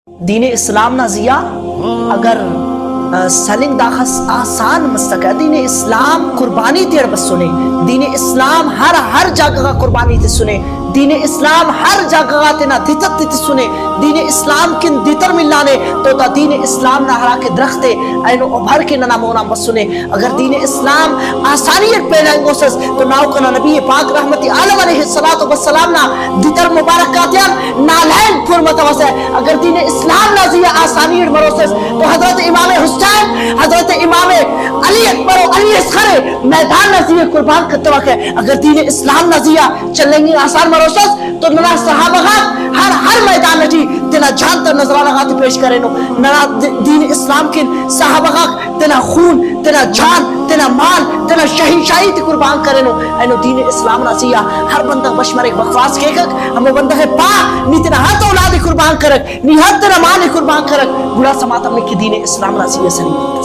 دین اسلام نازیہ اگر سلنگ داخس آسان مستقہ دین اسلام قربانی تیڑ بس سنے دین اسلام ہر جگہ قربانی تے سنے دین اسلام ہر جگہ تینا دیتت تے سنے دین اسلام کن دیتر ملانے تو تا دین اسلام نہ ہرا کے درختے اینو ابھر کے نہ مونا بس سنے اگر دین اسلام آسانیت پیدا گوسس تو ناو کنا نبی پاک رحمت عالم علیہ الصلوۃ والسلام نا دیتر مبارکاتیان نالین پر متوسع اگر دین اسلام نازیہ آسانیت مروسس تو حضرت امام حسین حضرت امام علی اکبر و علی اصغر میدان نازیہ قربان کرتے وقت اگر دین اسلام نازیہ چلیں گے آسان مروسس تو ننا صحابہ ہر میدان نجی تینا جان تر نظرہ لگاتے پیش کرے نو ننا دین اسلام کے صحابہ تینا خون تینا جان تینا مال تینا شہنشاہی تی قربان کرے نو اینو دین اسلام نازیہ ہر بندہ بشمر ایک بخواس کے گک ہمیں بندہ ہے پا نی تینا ہاتھ اولاد قربان کرک نی ہاتھ تینا مال قربان کرک بڑا سماتا میں کی دین اسلام نازیہ سنی